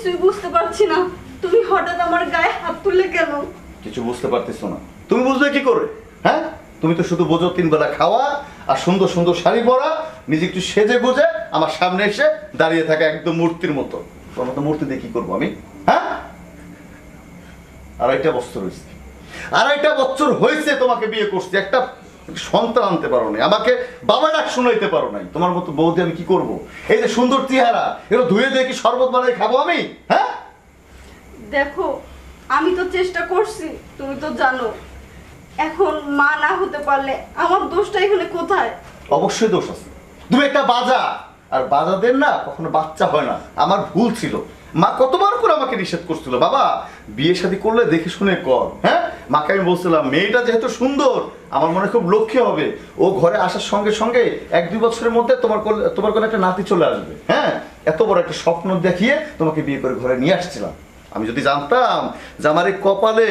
কিছুই বুঝতে পারছি না, তুমি হঠাৎ আমার গায়ে হাত তুললে কেন? কিছু বুঝতে পারতেছো না? তুমি বুঝলে কি করে? হ্যাঁ, তুমি তো শুধু বোঝো 3 বেলা খাওয়া আর সুন্দর সুন্দর শাড়ি পরা, নিজে একটু সেজে গুজে আমার সামনে এসে দাঁড়িয়ে থাকা একদম মূর্তির মতো। তোমার মতো মূর্তি দিয়ে কি করবো আমি? হ্যাঁ, 2.5 বছর হয়েছে তোমাকে বিয়ে করছি, একটা সন্তান আনতে পারো নাই, আমাকে বাবা ডাক শোনাইতে পারো নাই। তোমার মতো বৌদি আমি কি করব? এই যে সুন্দর চেহারা, এগুলো ধুয়ে দিয়ে কি শরবত বানিয়ে খাবো আমি? হ্যাঁ, দেখো আমি তো চেষ্টা করছি, তুমি তো জানো। এখন মা না হতে পারলে আমার দোষটা এখানে কোথায়? অবশ্যই দোষ আছে। তুমি একটা বাজা, আর বাজাদের না কখনো বাচ্চা হয় না। আমার ভুল ছিল। মা কতবার করে আমাকে নিষেধ করছিল, বাবা বিয়ে শাদী করলে দেখে শুনে কর। হ্যাঁ, মাকে আমি বলছিলাম মেয়েটা যেহেতু সুন্দর, আমার মনে খুব লক্ষ্মী হবে, ও ঘরে আসার সঙ্গে সঙ্গে 1-2 বছরের মধ্যে তোমার কোনো একটা নাতি চলে আসবে। হ্যাঁ, এত বড় একটা স্বপ্ন দেখিয়ে তোমাকে বিয়ে করে ঘরে নিয়ে আসছিলাম। আমি যদি জানতাম যে আমার এই কপালে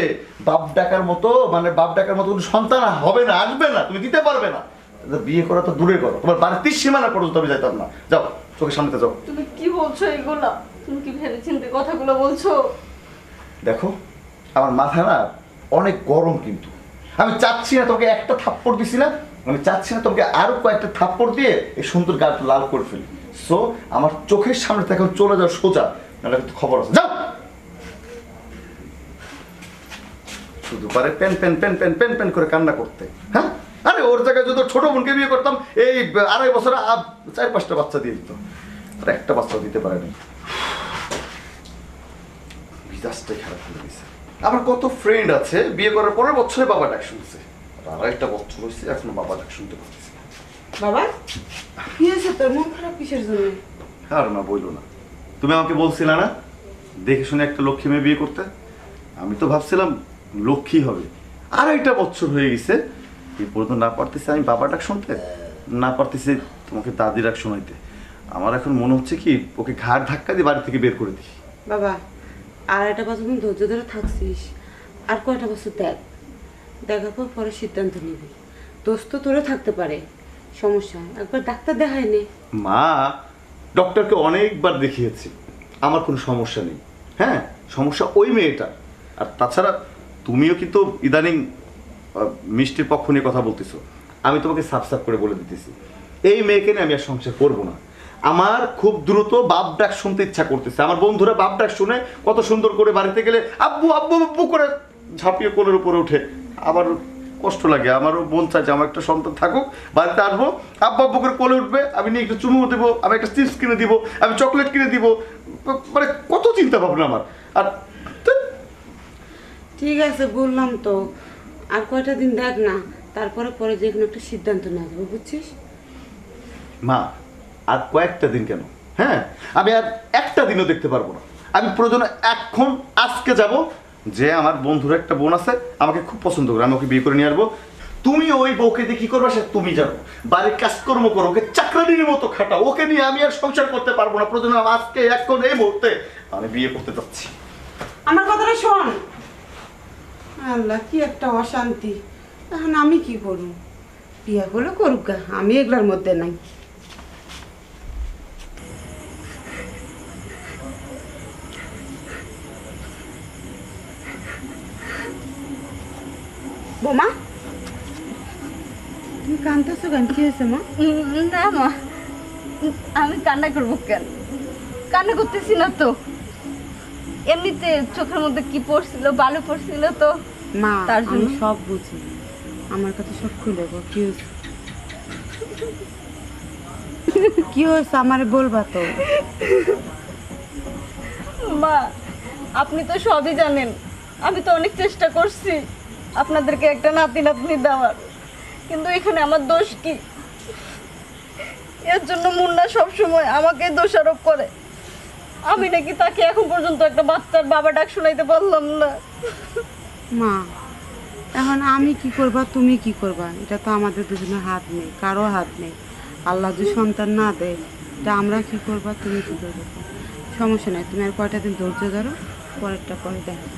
বাপ ডাকার মতো কোনো সন্তান হবে না, আসবে না, তুমি দিতে পারবে না, বিয়ে করা তো দূরে করো, তোমার বাড়ির সীমানা পর্যন্ত আমি যাইতাম না। যাও, চোখের সামনেতে যাও। তুমি কি বলছো এগুলা? তুমি কি ভেবেচিন্তে কথাগুলো বলছো? দেখো, আমার মাথা না অনেক গরম, কিন্তু আমি চাচ্ছি না তোমাকে একটা থাপ্পড় দিছি না, আমি চাচ্ছি না তোমাকে আরো কয়েকটা থাপ্পড় দিয়ে এই সুন্দর গালটা লাল করে ফেলি। সো আমার চোখের সামনে থেকে চলে যাও সোজা, নাহলে কিন্তু খবর আছে। যাও। শুধু পারে পেন পেন পেন পেন পেন পেন করে কান্না করতে। হ্যাঁ, আরে ওর জায়গায় যদি ছোট বোনকে বিয়ে করতাম, এই 2.5 বছরে 4-5টা বাচ্চা দিয়ে দিত, আর একটা বাচ্চাও দিতে পারেনি। মিজাজটাই খারাপ হয়ে গেছে। আমার কত ফ্রেন্ড আছে বিয়ে করার পরের বছরে বাবা ডাক শুনছে, আর 2.5 বছর হয়েছে এখনো বাবা ডাক শুনতে পারতেছি না। বাবা কি হয়েছে তোর? মন খারাপ কিসের জন্য? আর না বইলো না, তুমি আমাকে বলছিলে না দেখে শুনে একটা লক্ষ্মী মেয়ে বিয়ে করতে? আমি তো ভাবছিলাম লক্ষ্মী হবে। 2.5 বছর হয়ে গেছে, এই পর্যন্ত না পারতেছি আমি বাবা ডাক শুনতে, না পারতেছি তোমাকে দাদি ডাক শোনাইতে। আমার এখন মনে হচ্ছে কি ওকে ঘাড় ধাক্কা দিয়ে বাড়ি থেকে বের করে দিই। বাবা আর একটা বছর তুমি ধৈর্য ধরে থাকছিস, আর কয়টা বছর দেখার পর পরে সিদ্ধান্ত নিবি। দোষ তো তোরে থাকতে পারে, সমস্যা একবার ডাক্তার দেখায় নে। মা, ডক্টরকে অনেকবার দেখিয়েছি, আমার কোনো সমস্যা নেই। হ্যাঁ, সমস্যা ওই মেয়েটা। আর তাছাড়া তুমিও কিন্তু ইদানিং মিষ্টির পক্ষ নিয়ে কথা বলতেছো। আমি তোমাকে সাফ সাফ করে বলে দিতেছি, এই মেয়েকে নিয়ে আমি আর সংসার করবো না। আমার খুব দ্রুত বাপ ডাক শুনতে ইচ্ছা করতেছে। আমার বন্ধুরা বাপ ডাক শুনে কত সুন্দর করে বাড়িতে গেলে আব্বু আব্বু আব্বু করে ঝাঁপিয়ে কোলের উপরে উঠে। আমার কষ্ট লাগে, আমারও মন চায় যে আমার একটা সন্তান থাকুক, বাড়িতে আসবো, আব্বু আব্বু করে কোলে উঠবে, আমি নিয়ে একটু চুমু দেবো, আমি একটা চিপস কিনে দিব, আমি চকলেট কিনে দিব। মানে কত চিন্তা ভাবনা আমার। আর ঠিক আছে বললাম তো, আর কয়টা দিন দেখ না, তারপরে পরে যে কোনো একটা সিদ্ধান্ত নেওয়া যাবে, বুঝছিস? মা, আর কয়েকটা দিন কেন? হ্যাঁ, আমি আর একটা দিনও দেখতে পারবো না। আমি প্রয়োজনে এখন আজকে যাব, যে আমার বন্ধুর একটা বোন আছে, আমাকে খুব পছন্দ করে, আমি ওকে বিয়ে করে নিয়ে আসবো। তুমি ওই বউকে দিয়ে কি করবে সে তুমি জানো। বাড়ির কাজকর্ম করো, ওকে চাকরানির মতো খাটাও, ওকে নিয়ে আমি আর সংসার করতে পারবো না। প্রয়োজনে আজকে এখন এই মুহূর্তে আমি বিয়ে করতে যাচ্ছি। আমার কথাটা শোন। আল্লাহ, কি একটা অশান্তি। এখন আমি কি করব? বিয়া করলে করুক গা, আমি এগুলার মধ্যে নাই। বোমা, তুমি কাঁদতেছো কেন? কি হয়েছে মা? না মা, আমি কান্না করবো কেন? কান্না করতেছি না তো, এমনিতে চোখের মধ্যে কি পড়ছিল, বালু পড়ছিল তো মা তার আমি জন্য। সব বুঝি, আমার কথা সব খুলে বল। কি হয়েছে? কি হয়েছে আমারে বলবা তো? মা, আপনি তো সবই জানেন, আমি তো অনেক চেষ্টা করছি আপনাদেরকে একটা নাতি নাতনি দেওয়ার, কিন্তু এখানে আমার দোষ কি? এর জন্য মুন্না সবসময় আমাকে দোষারোপ করে। আমি নাকি তাকে এখন পর্যন্ত একটা বাচ্চার বাবা ডাক শোনাইতে পারলাম না। মা এখন আমি কি করবা, তুমি কি করবা? এটা তো আমাদের দুজনের হাত নেই, কারো হাত নেই। আল্লাহ যদি সন্তান না দেয়, এটা আমরা কি করবা, তুমি কি করবে? সমস্যা নেই, তুমি আর কয়টা দিন ধৈর্য ধরো, পরেরটা পরে দেখো।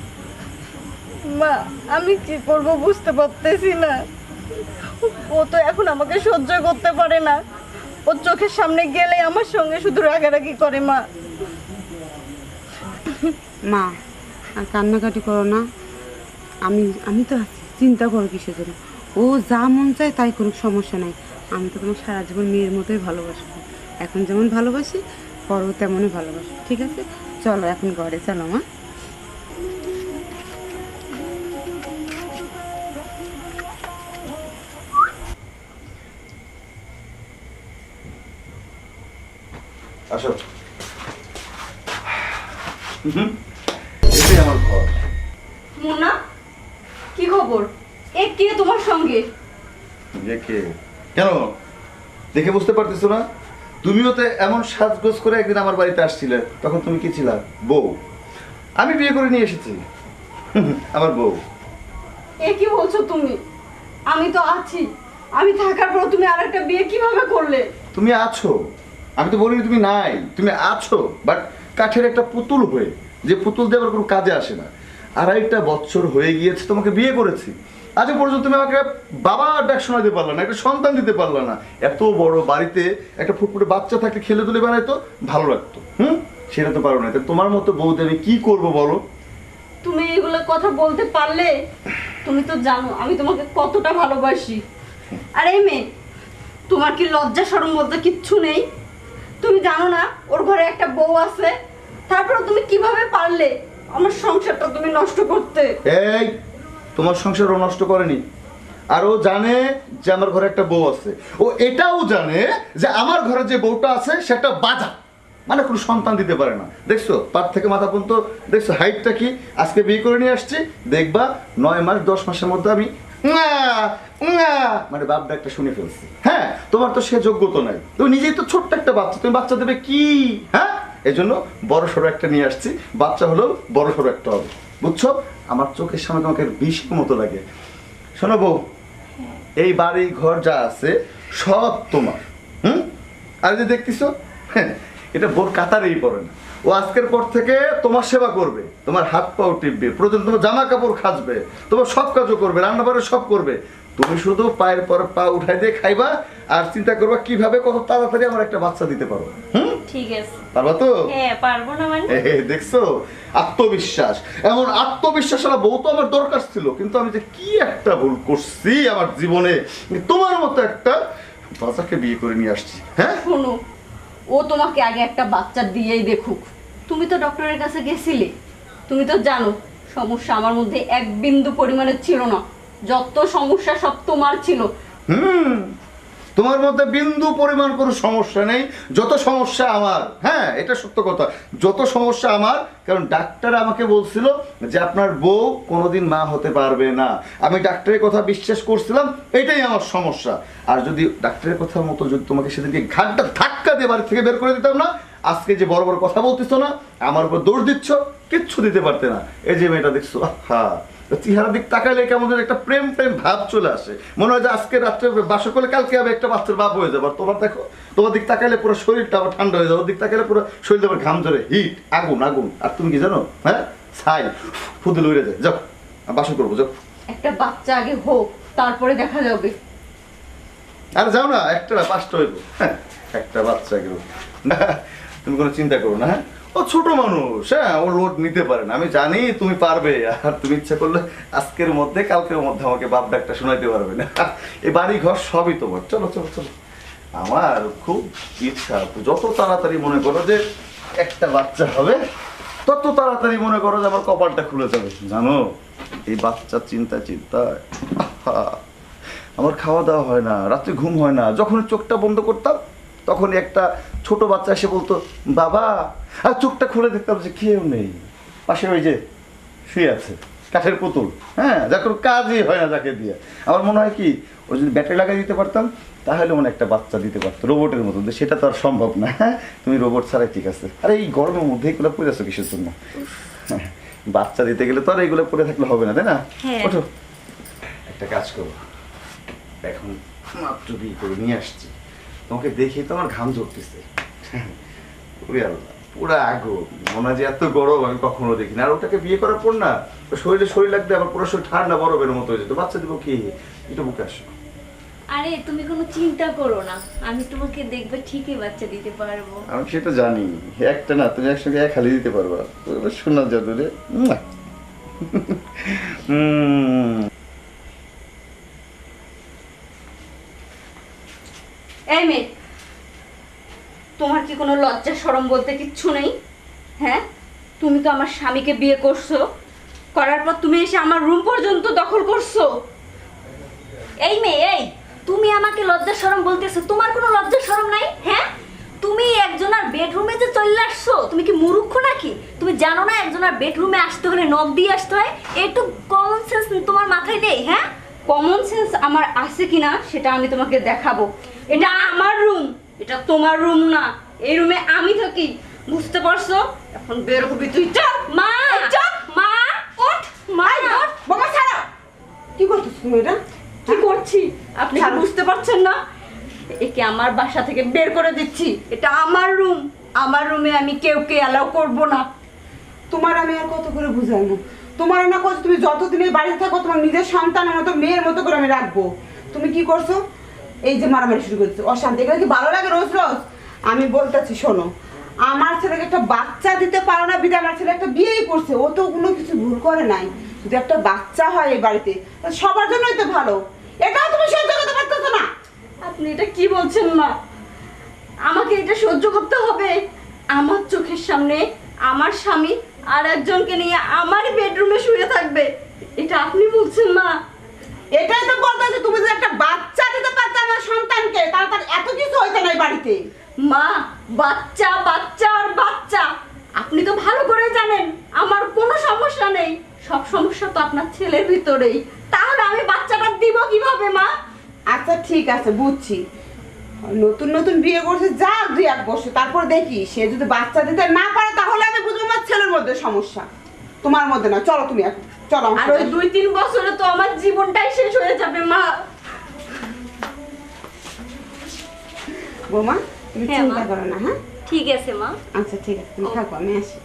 মা, আমি কি করব বুঝতে পারতেছি না। ও তো এখন আমাকে সহ্য করতে পারে না, ওর চোখের সামনে গেলে আমার সঙ্গে শুধু রাগারাগি করে। মা, মা আর কান্নাকাটি করো না, আমি তো আছি, চিন্তা করো কিসের জন্য। ও যা মন চায় তাই করুক, সমস্যা নাই। আমি তো তোমার সারা জীবন মেয়ের মতোই ভালোবাসবো, এখন যেমন ভালোবাসি পরেও তেমনই ভালোবাসি, ঠিক আছে? চলো এখন ঘরে চলো মা। আসো। এটাই আমার ঘর। মুন্না, কি খবর? এ কে তোমার সঙ্গে? যে কে? কেন দেখে বুঝতে পারতেছো না? তুমিও তো এমন সাজগোজ করে একদিন আমার বাড়িতে আসছিলে, তখন তুমি কি ছিলা? বউ। আমি বিয়ে করে নিয়ে এসেছি। আমার বউ। এ কি বলছো তুমি? আমি তো আছি, আমি থাকার পর তুমি আরেকটা বিয়ে কিভাবে করলে? তুমি আছো, আমি তো বলিনি তুমি নাই, তুমি আছো, বাট কাঠের একটা পুতুল হয়ে, যে পুতুল দিয়ে আবার কোনো কাজে আসে না। 2.5 বছর হয়ে গিয়েছে তোমাকে বিয়ে করেছি, আজও পর্যন্ত তুমি আমাকে বাবা ডাক শোনাতে পারলা না, একটা সন্তান দিতে পারলা না। এত বড় বাড়িতে একটা ফুটফুটে বাচ্চা থাকলে খেলে তুলে বেড়াইতো, ভালো লাগতো। সেটা তো পারো না। তোমার মতো বউতে আমি কি করবো বলো? তুমি এগুলো কথা বলতে পারলে? তুমি তো জানো আমি তোমাকে কতটা ভালোবাসি। আর এই মেয়ে, তোমার কি লজ্জা শরম বলতে কিচ্ছু নেই? তুমি জানো না ওর ঘরে একটা বউ আছে? তারপর তুমি কিভাবে পারলে আমার সংসারটা তুমি নষ্ট করতে? এই, তোমার সংসার ও নষ্ট করেনি, আর ও জানে যে আমার ঘরে একটা বউ আছে। ও এটাও জানে যে আমার ঘরে যে বউটা আছে সেটা বাজা, মানে কোনো সন্তান দিতে পারে না। দেখছো পার থেকে মাথা পর্যন্ত, দেখছো হাইটটা কি? আজকে বিয়ে করে নিয়ে আসছি, দেখবা 9 মাস 10 মাসের মধ্যে আমি মানে বাপ ডাকটা শুনে ফেলছি। হ্যাঁ, তোমার তো সে যোগ্যতা নাই, তুমি নিজেই তো ছোট্ট একটা বাচ্চা, তুমি বাচ্চা দেবে কি? হ্যাঁ, এই জন্য বড় সড়ো একটা নিয়ে আসছি, বাচ্চা হলেও বড় সড়ো একটা হবে, বুঝছো? আমার চোখের সামনে তোমাকে বিষের মতো লাগে। শোনো বউ, এই বাড়ি ঘর যা আছে সব তোমার। আর যে দেখতেছো, হ্যাঁ, এটা বোর কাতারেই পড়ে না। ও আজকের পর থেকে তোমার সেবা করবে, তোমার হাত পাও টিপবে, প্রয়োজন তোমার জামা কাপড় খাসবে, তোমার সব কাজও করবে, রান্না বান্না সব করবে। তুমি শুধু পায়ের পর পা উঠাই দিয়ে খাইবা আর চিন্তা করবা কিভাবে কত তাড়াতাড়ি আমার একটা বাচ্চা দিতে পারো। ঠিক আছে, পারবা তো? হ্যাঁ পারবো না মানে? দেখছো, আত্মবিশ্বাস, এমন আত্মবিশ্বাস বউ তো আমার দরকার ছিল, কিন্তু আমি যে কি একটা ভুল করছি আমার জীবনে, তোমার মতো একটা বাচ্চাকে বিয়ে করে নিয়ে আসছি। হ্যাঁ শোনো, ও তোমাকে আগে একটা বাচ্চা দিয়েই দেখুক। তুমি তো ডক্টরের কাছে গেছিলে, তুমি তো জানো সমস্যা আমার মধ্যে এক বিন্দু পরিমাণে ছিল না, যত সমস্যা সব তোমার ছিল। তোমার মধ্যে বিন্দু পরিমাণ কোনো সমস্যা নেই, যত সমস্যা আমার। হ্যাঁ, এটা সত্য কথা, যত সমস্যা আমার। কারণ ডাক্তার আমাকে বলছিল যে আপনার বউ কোনোদিন মা হতে পারবে না। আমি ডাক্তারের কথা বিশ্বাস করছিলাম, এটাই আমার সমস্যা। আর যদি ডাক্তারের কথা মতো যদি তোমাকে সেদিনকে ঘাটটা ধাক্কা দিয়ে বাড়ি থেকে বের করে দিতাম না, আজকে যে বড় বড় কথা বলতেছো না, আমার উপর দোষ দিচ্ছ, কিচ্ছু দিতে পারতে না। এই যে মেয়েটা দেখছো, হ্যাঁ, চেহারা দিক তাকাইলে কেমন যেন একটা প্রেম প্রেম ভাব চলে আসে, মনে হয় যে আজকে রাত্রে বাসর করলে কালকে আমি একটা বাচ্চার বাপ হয়ে যাবো। আর তোমার দেখো, তোমার দিক তাকাইলে পুরো শরীরটা আবার ঠান্ডা হয়ে যাবে, ওর দিক তাকাইলে পুরো শরীরটা আবার ঘাম ধরে, হিট, আগুন আগুন। আর তুমি কি জানো, হ্যাঁ, ছাই ফুদুল উড়ে যায়। যাও বাসর করবো, যাও। একটা বাচ্চা আগে হোক, তারপরে দেখা যাবে। আর যাও না, একটা না 5টা হইব, হ্যাঁ, একটা বাচ্চা কেউ। তুমি কোনো চিন্তা করো না। হ্যাঁ, ও ছোট মানুষ, হ্যাঁ, ও লোড নিতে পারে না। আমি জানি তুমি পারবে, আর তুমি ইচ্ছা করলে আজকের মধ্যে কালকের মধ্যে আমাকে বাপ ডাকটা শোনাইতে পারবে না। এই বাড়ি ঘর সবই তোমার। চলো চলো চলো, আমার খুব ইচ্ছা, যত তাড়াতাড়ি মনে করো যে একটা বাচ্চা হবে, তত তাড়াতাড়ি মনে করো যে আমার কপালটা খুলে যাবে। জানো, এই বাচ্চার চিন্তায় আমার খাওয়া দাওয়া হয় না, রাত্রে ঘুম হয় না। যখন চোখটা বন্ধ করতাম তখনই একটা ছোট বাচ্চা এসে বলতো বাবা, আর চোখটা খুলে দেখতাম যে কেউ নেই, পাশে ওই যে শুয়ে আছে কাঠের পুতুল, হ্যাঁ, যার কোনো কাজই হয় না যাকে দিয়ে। আমার মনে হয় কি, ওই যদি ব্যাটারি লাগাই দিতে পারতাম তাহলে মনে একটা বাচ্চা দিতে পারতো রোবটের মতো। সেটা তো আর সম্ভব না। হ্যাঁ, তুমি রোবট ছাড়াই ঠিক আছে। আরে এই গরমের মধ্যে এগুলো পড়ে আছো কিসের জন্য? হ্যাঁ, বাচ্চা দিতে গেলে তো আর এগুলো পরে থাকলে হবে না, তাই না? ওঠো, একটা কাজ করো, এখন মাত্র বিয়ে করে নিয়ে আসছি, তোমাকে দেখে তো আমার ঘাম ঝরতেছে। পুরা আগুন, মনে হয় যে এত গরম আমি কখনো দেখিনি। আর ওটাকে বিয়ে করার পর না, শরীরে শরীর লাগবে, আবার পুরো শরীর ঠান্ডা বরফের মতো হয়ে যেত। বাচ্চা দিব কি? একটু বুকে আসো, আরে তুমি কোনো চিন্তা করো না, আমি তোমাকে দেখবে ঠিকই বাচ্চা দিতে পারবো। আমি সেটা জানি, একটা না তুমি একসঙ্গে এক হালি দিতে পারবা, শোনা যাদু রে। এই মেয়ে, তোমার কি কোনো লজ্জা শরম বলতে কিচ্ছু নেই? হ্যাঁ, তুমি তো আমার স্বামীকে বিয়ে করছো, করার পর তুমি এসে আমার রুম পর্যন্ত দখল করছো। এই মেয়ে, এই তুমি আমাকে লজ্জা শরম বলতেছো? তোমার কোনো লজ্জা শরম নাই? হ্যাঁ, তুমি একজনের বেডরুমে যে চলে আসছো, তুমি কি মূর্খ নাকি? তুমি জানো না একজনের বেডরুমে আসতে হলে নক দিয়ে আসতে হয়? একটু কমন সেন্স তোমার মাথায় নেই? হ্যাঁ, কমন সেন্স আমার আছে কিনা সেটা আমি তোমাকে দেখাবো। এটা আমার রুম, এটা তোমার রুম না। এই রুমে আমি থাকি, বুঝতে পারছো? এখন বের হবি তুই। চল মা, চল মা, ওঠ মা, ওঠ। বাবা ছাড়ো, কি করতেছ তুমি এটা? কি করছি আপনি কি ছাড়ো। বুঝতে পারছেন না? একে আমার বাসা থেকে বের করে দিচ্ছি। এটা আমার রুম, আমার রুমে আমি কেউকে অ্যালাউ করব না। তোমার আমি আর কত করে বুঝাইবো? তোমার না করছো, তুমি যতদিন এই বাড়িতে থাকো তোমার নিজের সন্তানের মতো মেয়ের মতো করে আমি রাখবো। তুমি কি করছো? এই যে মারামারি শুরু করছো, অশান্তি। এগুলো কি ভালো লাগে রোজ রোজ? আমি বলতেছি শোনো, আমার ছেলেকে একটা বাচ্চা দিতে পারো না বিধায় আমার ছেলে একটা বিয়েই করছে, ও তো কোনো কিছু ভুল করে নাই। যদি একটা বাচ্চা হয় এই বাড়িতে তাহলে সবার জন্যই তো ভালো। এটাও তুমি সহ্য করতে পারতেছো না? আপনি এটা কি বলছেন মা? আমাকে এটা সহ্য করতে হবে? আমার চোখের সামনে আমার স্বামী আর একজনকে নিয়ে আমার বেডরুমে শুয়ে থাকবে, এটা আপনি বলছেন মা? এটাই তো বলতেছে, তুমি যদি একটা বাচ্চা দিতে পারতে আমার সন্তানকে তাহলে তার এত কিছু হইতো না এই বাড়িতে। মা, বাচ্চা বাচ্চা আর বাচ্চা, আপনি তো ভালো করে জানেন আমার কোনো সমস্যা নেই। সব সমস্যা তো আপনার ছেলের ভিতরেই। তাহলে আমি বাচ্চাটা দিব কিভাবে মা? আচ্ছা ঠিক আছে, বুঝছি। নতুন নতুন বিয়ে করছে, যা দুই এক বছর, তারপর দেখি সে যদি বাচ্চা দিতে না পারে তাহলে আমি বুঝবো আমার ছেলের মধ্যে সমস্যা, তোমার মধ্যে না। চলো তুমি এখন, চলো আমার আর ওই সাথে। 2-3 বছরে তো আমার জীবনটাই শেষ হয়ে যাবে মা। বৌমা তুমি হ্যাঁ, চিন্তা মা। করো না, হ্যাঁ? ঠিক আছে মা। আচ্ছা ঠিক আছে, তুমি থাকো, আমি আসি।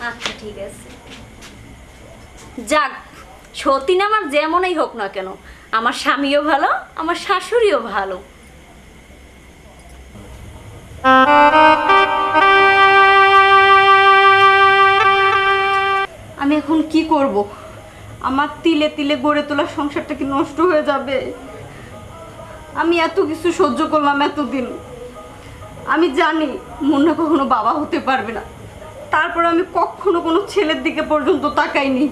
আচ্ছা ঠিক আছে। যাক, সতীন আমার যেমনই হোক না কেন, আমার স্বামীও ভালো, আমার শাশুড়িও ভালো। আমি এখন কি করব? আমার তিলে তিলে গড়ে তোলা সংসারটা কি নষ্ট হয়ে যাবে? আমি এত কিছু সহ্য করলাম এতদিন। আমি জানি মুন্না কখনো বাবা হতে পারবে না, তারপর আমি কখনো কোনো ছেলের দিকে পর্যন্ত তাকাইনি।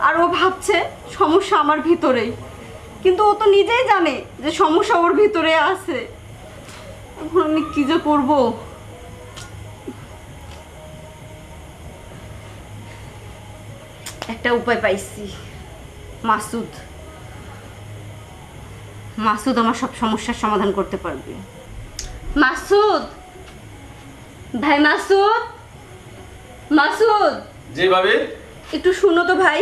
আর ও ভাবছে সমস্যা আমার ভিতরেই, কিন্তু ও তো নিজেই জানে যে সমস্যা ওর ভিতরে আছে। এখন আমি কি যে করব? একটা উপায় পাইছি। মাসুদ, মাসুদ আমার সব সমস্যার সমাধান করতে পারবে। মাসুদ ভাই, মাসুদ, মাসুদ জি ভাবি। একটু শুনো তো ভাই।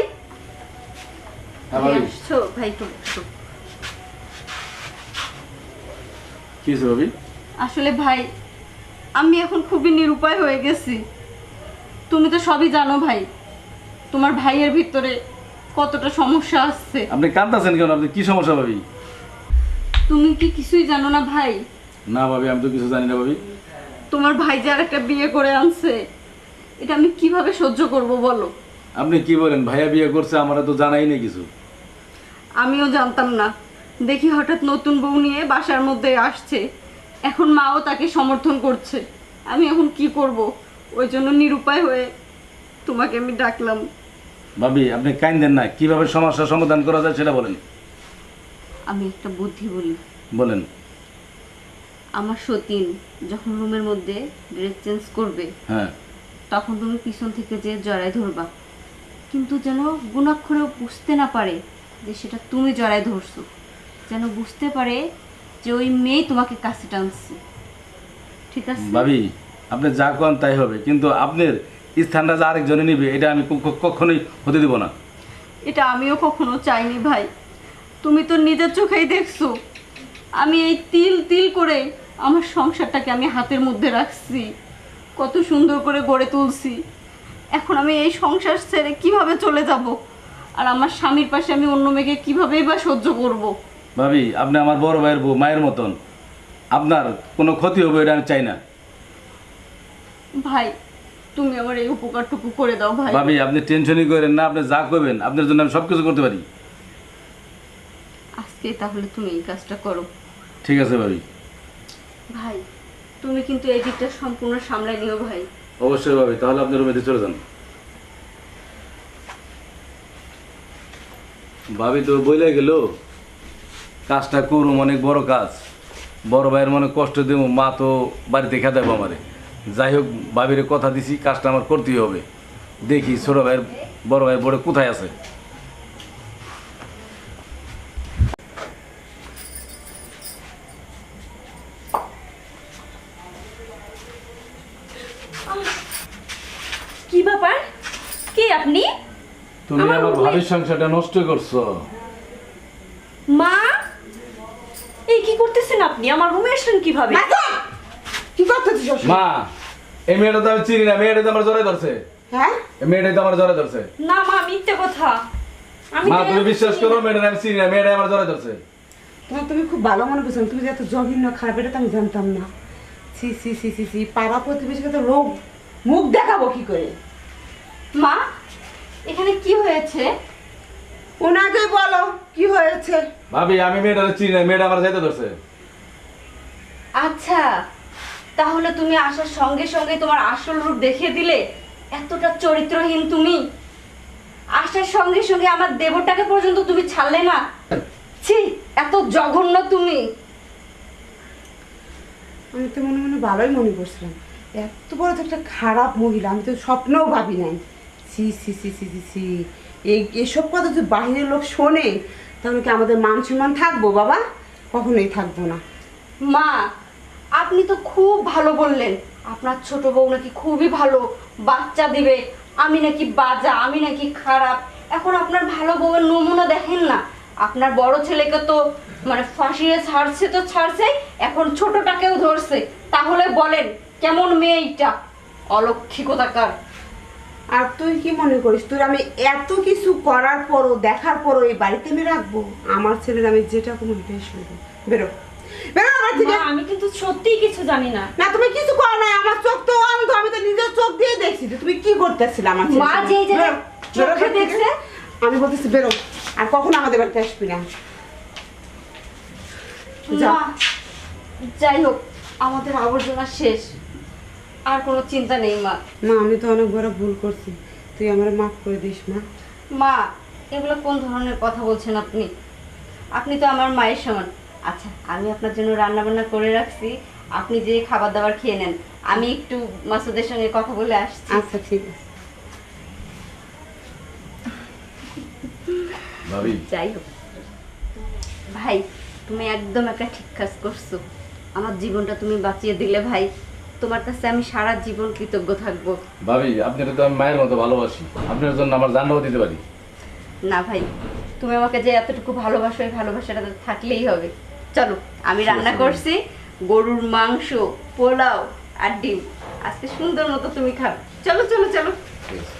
হ্যাঁ ভাবি। আসছো ভাই, একটু বসো। কি হয়েছে ভাবি? আসলে ভাই, আমি এখন খুবই নিরুপায় হয়ে গেছি। তুমি তো সবই জানো ভাই, তোমার ভাইয়ের ভিতরে কতটা সমস্যা আসছে। আপনি কাঁদতেছেন কেন? আপনি কি সমস্যা ভাবি? তুমি কি কিছুই জানো না ভাই? না ভাবি, আমি তো কিছু জানি না ভাবি। তোমার ভাই যে আর একটা বিয়ে করে আনছে, এটা আমি কিভাবে সহ্য করব বলো? আপনি কি বলেন? ভাইয়া বিয়ে করছে, আমার তো জানাই নেই কিছু। আমিও জানতাম না, দেখি হঠাৎ নতুন বউ নিয়ে বাসার মধ্যে আসছে, এখন মাও তাকে সমর্থন করছে। আমি এখন কি করব? ওই জন্য নিরুপায় হয়ে তোমাকে আমি ডাকলাম। ভাবি আপনি কাইন্দেন না, কিভাবে সমস্যার সমাধান করা যায় সেটা বলেন। আমি একটা বুদ্ধি বলি। বলেন। আমার সতীন যখন রুমের মধ্যে ড্রেস চেঞ্জ করবে, হ্যাঁ, তখন তুমি পিছন থেকে যে জড়ায় ধরবা, কিন্তু যেন গুণাক্ষরেও বুঝতে না পারে যে সেটা তুমি জড়ায় ধরছো, যেন বুঝতে পারে যে ওই মেয়ে তোমাকে কাছে টানছে। ঠিক আছে ভাবি আপনি যা করেন তাই হবে, কিন্তু আপনার স্থানটা যে আরেকজনে নিবে এটা আমি কখনোই হতে দিব না। এটা আমিও কখনো চাইনি ভাই। তুমি তো নিজের চোখেই দেখছো আমি এই তিল তিল করে আমার সংসারটাকে আমি হাতের মধ্যে রাখছি, কত সুন্দর করে গড়ে তুলছি। এখন আমি এই সংসার ছেড়ে কিভাবে চলে যাব? আর আমার স্বামীর পাশে আমি অন্য মেয়েকে কিভাবেই বা সহ্য করব? ভাবি আপনি আমার বড় ভাইয়ের বউ, মায়ের মতন। আপনার কোনো ক্ষতি হবে এটা আমি চাই না। ভাই তুমি আমার এই উপকারটুকু করে দাও ভাই। ভাবি আপনি টেনশনই করেন না, আপনি যা করবেন আপনার জন্য আমি সব কিছু করতে পারি। আজকে তাহলে তুমি এই কাজটা করো। ঠিক আছে ভাবি। ভাই তুমি কিন্তু এই দিকটা সম্পূর্ণ সামলাই নিও ভাই। অবশ্যই ভাবি, তাহলে আপনি রুমেতে চলে যান। ভাবি তো বইলে গেল, কাজটা করুম, অনেক বড় কাজ, বড় ভাইয়ের মনে কষ্ট দেবো, মা তো বাড়িতে খেতে দেবো আমারে। যাই হোক ভাবির কথা দিছি, কাজটা আমার করতেই হবে। দেখি ছোট ভাইয়ের বড় ভাইয়ের বড় কোথায় আছে। কি ব্যাপার? কে আপনি? তুমি আমার আমার রুমে- ভাবির সংসারটা নষ্ট করছো। মা, এই কি করতেছেন আপনি? আমার রুমে আসলেন কিভাবে? কি করতেছিস সবসময়? মা, এই মেয়েটা তো আমি চিনি না, মেয়েটা তো আমার জড়াই ধরছে। হ্যাঁ এই মেয়েটাই তো আমার জড়াই ধরছে। না মা, মিথ্যে কথা। আমি মা তো তুমি এরকম বিশ্বাস চিনি করো, না। মেয়েটা আমি চিনি না, মেয়েটাই আমার জড়াই ধরছে। তুমি খুব ভালো মনে করছো, তুমি যে এত জঘন্য খারাপ এটা তো আমি জানতাম না। সি সি সি সি সি, পাড়া প্রতিবেশীকে তো রোগ মুখ দেখাবো কি করে? মা এখানে কি হয়েছে? ওনাকে বলো কি হয়েছে। ভাবি আমি মেয়েটা চিনি না, মেয়েটা আমার যাইতে ধরছে। আচ্ছা তাহলে তুমি আসার সঙ্গে সঙ্গে তোমার আসল রূপ দেখিয়ে দিলে। এতটা চরিত্রহীন তুমি। আসার সঙ্গে সঙ্গে আমার দেবরটাকে পর্যন্ত তুমি ছাড়লে না। ছি, এত জঘন্য তুমি। আমি তো মনে মনে ভালোই মনে করছিলাম, এত বড় তো একটা খারাপ মহিলা আমি তো স্বপ্নেও ভাবি নাই। সি সি সি সি সি সি, এসব কথা যদি বাহিরের লোক শোনে তাহলে কি আমাদের মান সম্মান থাকবো বাবা? কখনোই থাকবো না। মা আপনি তো খুব ভালো বললেন, আপনার ছোট বউ নাকি খুবই ভালো, বাচ্চা দিবে। আমি নাকি বাজা, আমি নাকি খারাপ। এখন আপনার ভালো বউয়ের নমুনা দেখেন না। আপনার বড় ছেলেকে তো মানে ফাঁসিয়ে ছাড়ছে তো ছাড়ছে, এখন ছোটটাকেও ধরছে। তাহলে বলেন কেমন মেয়ে এইটা? অলক্ষী কোথাকার। আর তুই কি মনে করিস তোর আমি এত কিছু করার পরও দেখার পরও এই বাড়িতে আমি রাখবো? আমার ছেলের আমি যেটা কোনো এটাই শুনবো। বেরো বেরো আমার থেকে। মা, আমি কিন্তু সত্যিই কিছু জানি না। না তুমি কিছু করো না, আমার চোখ তো অন্ধ, আমি তো নিজের চোখ দিয়ে দেখছি যে তুমি কি করতেছিলে আমার ছেলের মা সঙ্গে। যেই জায়গায় বেরো, চোখে বেরো ঘর থেকে। দেখছে। আমি বলতেছি বেরো, আর কখনো আমাদের বাড়িতে আসবি না। যাও। মা যাই হোক আমাদের আবর্জনা শেষ, আর কোনো চিন্তা নেই মা। মা আমি তো অনেক বড় ভুল করছি, তুই আমার মাফ করে দিস মা। মা এগুলো কোন ধরনের কথা বলছেন আপনি? আপনি তো আমার মায়ের সমান। আচ্ছা আমি আপনার জন্য রান্না বান্না করে রাখছি, আপনি যে খাবার দাবার খেয়ে নেন। আমি একটু মাসুদের সঙ্গে কথা বলে আসছি। আচ্ছা ঠিক আছে। ভাবি যাই হোক ভাই, তুমি একদম একটা ঠিক কাজ করছো। আমার জীবনটা তুমি বাঁচিয়ে দিলে ভাই। তোমার কাছে আমি সারা জীবন কৃতজ্ঞ থাকবো। ভাবি আপনারা তো আমি মায়ের মতো ভালোবাসি, আপনার জন্য আমার জানটাও দিতে পারি। না ভাই, তুমি আমাকে যে এতটুকু ভালোবাসো, এই ভালোবাসাটা তো থাকলেই হবে। চলো আমি রান্না করছি, গরুর মাংস, পোলাও আর ডিম। আজকে সুন্দর মতো তুমি খাবে। চলো চলো চলো। ঠিক আছে।